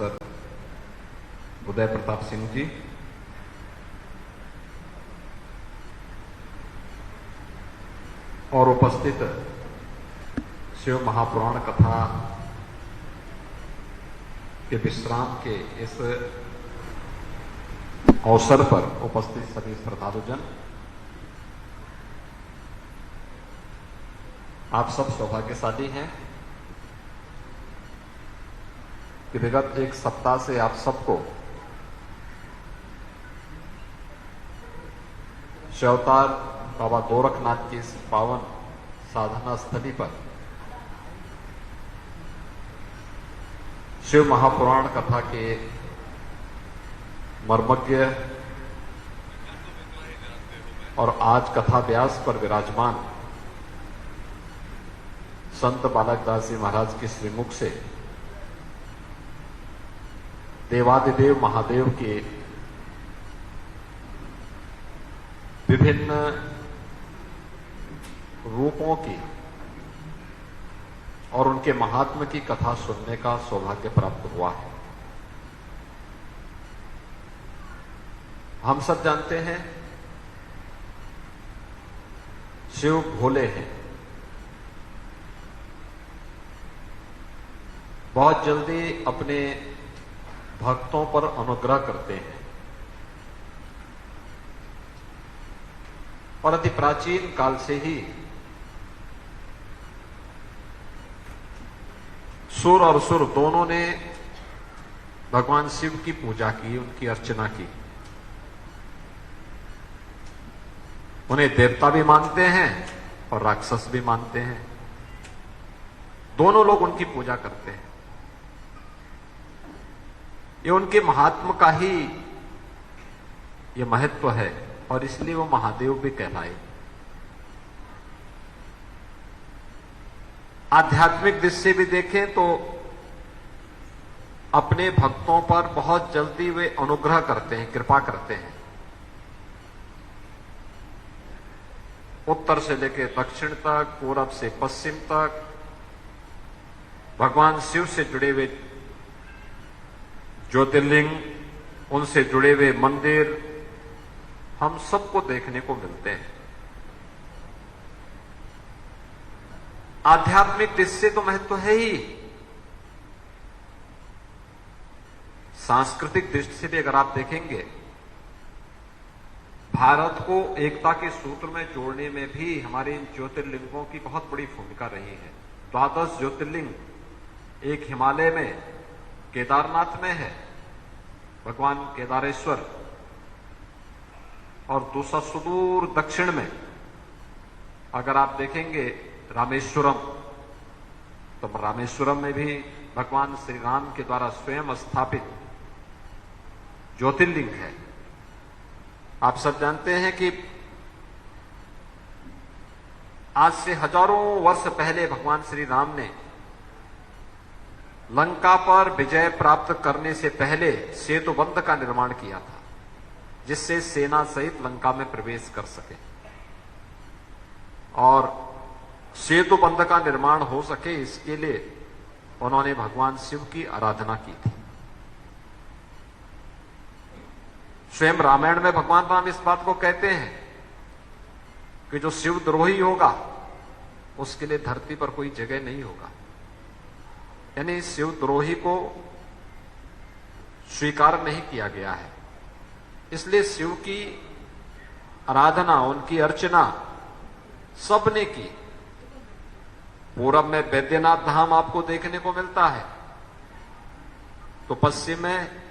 Professor Uday Pratap Singh ji, और उपस्थित शिव महापुराण कथा के विश्राम के इस अवसर पर उपस्थित सभी श्रद्धालुजन, आप सब सौभाग्यशाली हैं कि विगत एक सप्ताह से आप सबको शिवावतार बाबा गोरखनाथ की इस पावन साधना स्थली पर शिव महापुराण कथा के मर्मज्ञ और आज कथा व्यास पर विराजमान संत बालकदास जी महाराज के श्रीमुख से देवादिदेव महादेव के विभिन्न रूपों की और उनके महात्म की कथा सुनने का सौभाग्य प्राप्त हुआ है। हम सब जानते हैं शिव भोले हैं, बहुत जल्दी अपने भक्तों पर अनुग्रह करते हैं और अति प्राचीन काल से ही सुर और सुर दोनों ने भगवान शिव की पूजा की, उनकी अर्चना की। उन्हें देवता भी मानते हैं और राक्षस भी मानते हैं, दोनों लोग उनकी पूजा करते हैं। ये उनके महात्म का ही ये महत्व है और इसलिए वो महादेव भी कहलाए। आध्यात्मिक दृष्टि से भी देखें तो अपने भक्तों पर बहुत जल्दी वे अनुग्रह करते हैं, कृपा करते हैं। उत्तर से लेकर दक्षिण तक, पूरब से पश्चिम तक भगवान शिव से जुड़े हुए ज्योतिर्लिंग, उनसे जुड़े हुए मंदिर हम सबको देखने को मिलते हैं। आध्यात्मिक दृष्टि से तो महत्व है ही, सांस्कृतिक दृष्टि से भी अगर आप देखेंगे, भारत को एकता के सूत्र में जोड़ने में भी हमारे इन ज्योतिर्लिंगों की बहुत बड़ी भूमिका रही है। 12 ज्योतिर्लिंग एक हिमालय में केदारनाथ में है, भगवान केदारेश्वर, और दूसरा सुदूर दक्षिण में अगर आप देखेंगे रामेश्वरम, तो रामेश्वरम में भी भगवान श्री राम के द्वारा स्वयं स्थापित ज्योतिर्लिंग है। आप सब जानते हैं कि आज से हजारों वर्ष पहले भगवान श्री राम ने लंका पर विजय प्राप्त करने से पहले सेतुबंध का निर्माण किया था, जिससे सेना सहित लंका में प्रवेश कर सके। और सेतुबंध का निर्माण हो सके इसके लिए उन्होंने भगवान शिव की आराधना की थी। स्वयं रामायण में भगवान राम इस बात को कहते हैं कि जो शिव द्रोही होगा उसके लिए धरती पर कोई जगह नहीं होगा। यानी शिव द्रोही को स्वीकार नहीं किया गया है, इसलिए शिव की आराधना, उनकी अर्चना सबने की। पूरब में बैद्यनाथ धाम आपको देखने को मिलता है, तो पश्चिम में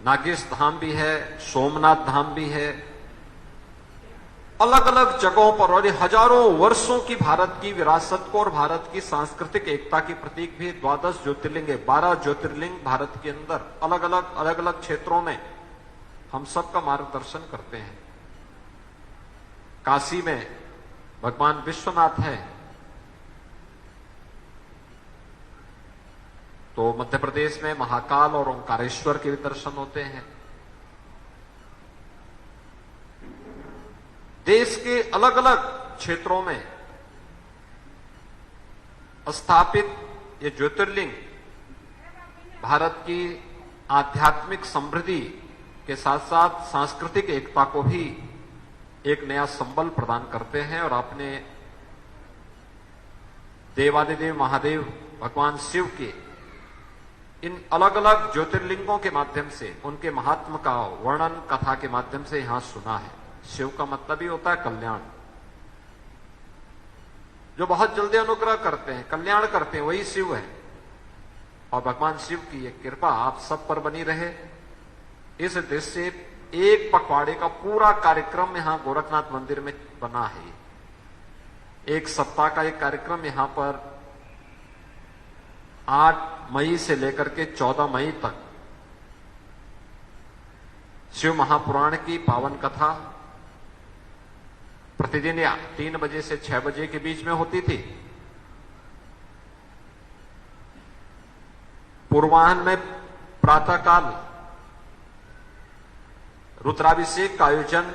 नागेश धाम भी है, सोमनाथ धाम भी है। अलग अलग जगहों पर, और हजारों वर्षों की भारत की विरासत को और भारत की सांस्कृतिक एकता की प्रतीक भी 12 ज्योतिर्लिंग है। 12 ज्योतिर्लिंग भारत के अंदर अलग अलग क्षेत्रों में हम सबका मार्गदर्शन करते हैं। काशी में भगवान विश्वनाथ है, तो मध्य प्रदेश में महाकाल और ओंकारेश्वर के भी दर्शन होते हैं। देश के अलग अलग क्षेत्रों में स्थापित ये ज्योतिर्लिंग भारत की आध्यात्मिक समृद्धि के साथ साथ सांस्कृतिक एकता को भी एक नया संबल प्रदान करते हैं और आपने देवादिदेव महादेव भगवान शिव के इन अलग अलग ज्योतिर्लिंगों के माध्यम से उनके महात्म का वर्णन कथा के माध्यम से यहां सुना है। शिव का मतलब ही होता है कल्याण, जो बहुत जल्दी अनुग्रह करते हैं, कल्याण करते हैं, वही शिव है। और भगवान शिव की एक कृपा आप सब पर बनी रहे। इस दृष्टि से एक पखवाड़े का पूरा कार्यक्रम यहां गोरखनाथ मंदिर में बना है। एक सप्ताह का एक कार्यक्रम यहां पर 8 मई से लेकर के 14 मई तक शिव महापुराण की पावन कथा प्रतिदिन या 3 बजे से 6 बजे के बीच में होती थी। पूर्वाह्न में प्रातःकाल रुद्राभिषेक का आयोजन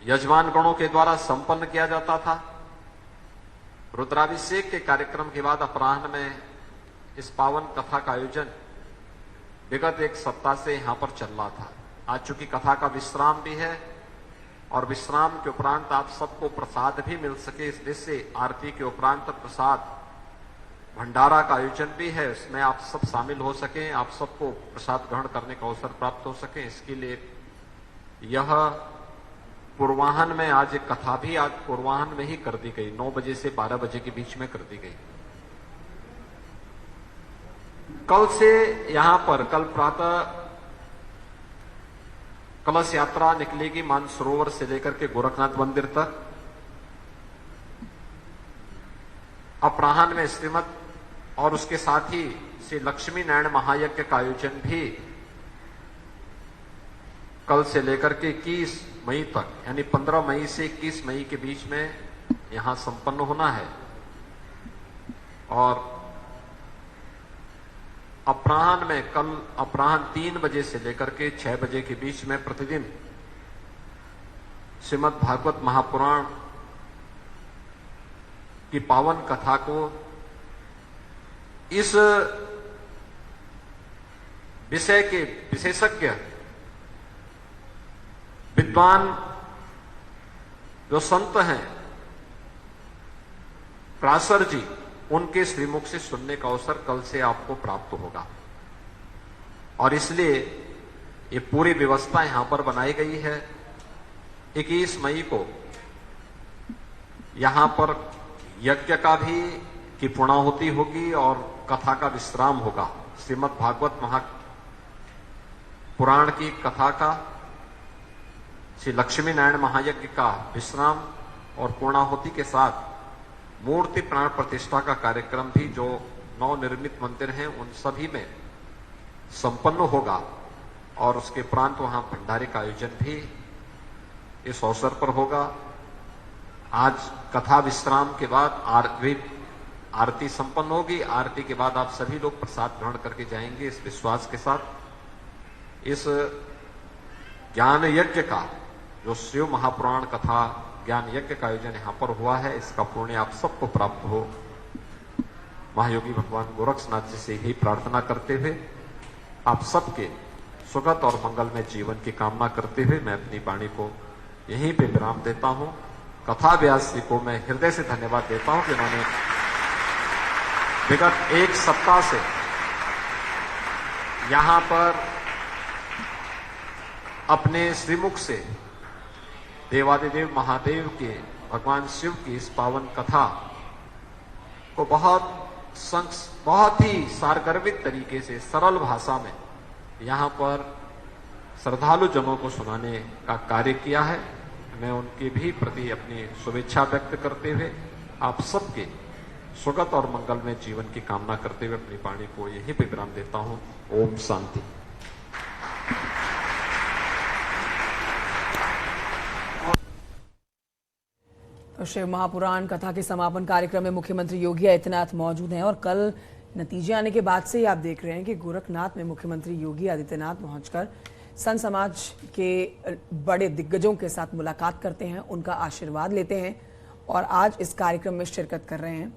यजमान गणों के द्वारा संपन्न किया जाता था। रुद्राभिषेक के कार्यक्रम के बाद अपराह्न में इस पावन कथा का आयोजन विगत एक सप्ताह से यहां पर चल रहा था। आज चूंकि कथा का विश्राम भी है और विश्राम के उपरांत आप सबको प्रसाद भी मिल सके, इसलिए से आरती के उपरांत प्रसाद भंडारा का आयोजन भी है, उसमें आप सब शामिल हो सके, आप सबको प्रसाद ग्रहण करने का अवसर प्राप्त हो सके। इसके लिए यह पूर्वाह्न में आज एक कथा भी आज पूर्वाह्न में ही कर दी गई, 9 बजे से 12 बजे के बीच में कर दी गई। कल से यहां पर कल प्रातः कलश यात्रा निकलेगी मानसरोवर से लेकर के गोरखनाथ मंदिर तक। अपराह्न में श्रीमद और उसके साथ ही श्री लक्ष्मी नारायण महायज्ञ का आयोजन भी कल से लेकर के 21 मई तक यानी 15 मई से 21 मई के बीच में यहां संपन्न होना है। और अपराह्न में कल अपराह्न 3 बजे से लेकर के 6 बजे के बीच में प्रतिदिन श्रीमद् भागवत महापुराण की पावन कथा को इस विषय के विशेषज्ञ विद्वान जो संत हैं प्रासर जी, उनके श्रीमुख से सुनने का अवसर कल से आपको प्राप्त होगा। और इसलिए ये पूरी व्यवस्था यहां पर बनाई गई है। 21 मई को यहां पर यज्ञ का भी की पूर्णाहुति होगी और कथा का विश्राम होगा। श्रीमद् भागवत महापुराण की कथा का, श्री लक्ष्मी नारायण महायज्ञ का विश्राम और पूर्णाहुति के साथ मूर्ति प्राण प्रतिष्ठा का कार्यक्रम भी जो नवनिर्मित मंदिर हैं उन सभी में संपन्न होगा। और उसके उपरांत वहां भंडारे का आयोजन भी इस अवसर पर होगा। आज कथा विश्राम के बाद आरती संपन्न होगी। आरती के बाद आप सभी लोग प्रसाद ग्रहण करके जाएंगे इस विश्वास के साथ। इस ज्ञान यज्ञ का जो शिव महापुराण कथा ज्ञान यज्ञ का आयोजन यहां पर हुआ है, इसका पुण्य आप सबको प्राप्त हो, महायोगी भगवान गोरक्षनाथ जी से यही प्रार्थना करते हुए आप सबके सुखद और मंगलमय जीवन की कामना करते हुए मैं अपनी वाणी को यहीं पे विराम देता हूं। कथा व्यास जी को मैं हृदय से धन्यवाद देता हूं कि उन्होंने विगत एक सप्ताह से यहां पर अपने श्रीमुख से देवादिदेव महादेव के भगवान शिव की इस पावन कथा को बहुत ही सारगर्भित तरीके से सरल भाषा में यहां पर श्रद्धालु जनों को सुनाने का कार्य किया है। मैं उनके भी प्रति अपनी शुभेच्छा व्यक्त करते हुए आप सबके सुखद और मंगलमय जीवन की कामना करते हुए अपनी वाणी को यहीं पे विराम देता हूं। ओम शांति। शिव महापुराण कथा के समापन कार्यक्रम में मुख्यमंत्री योगी आदित्यनाथ मौजूद हैं और कल नतीजे आने के बाद से ही आप देख रहे हैं कि गोरखनाथ में मुख्यमंत्री योगी आदित्यनाथ पहुंचकर संत समाज के बड़े दिग्गजों के साथ मुलाकात करते हैं, उनका आशीर्वाद लेते हैं और आज इस कार्यक्रम में शिरकत कर रहे हैं।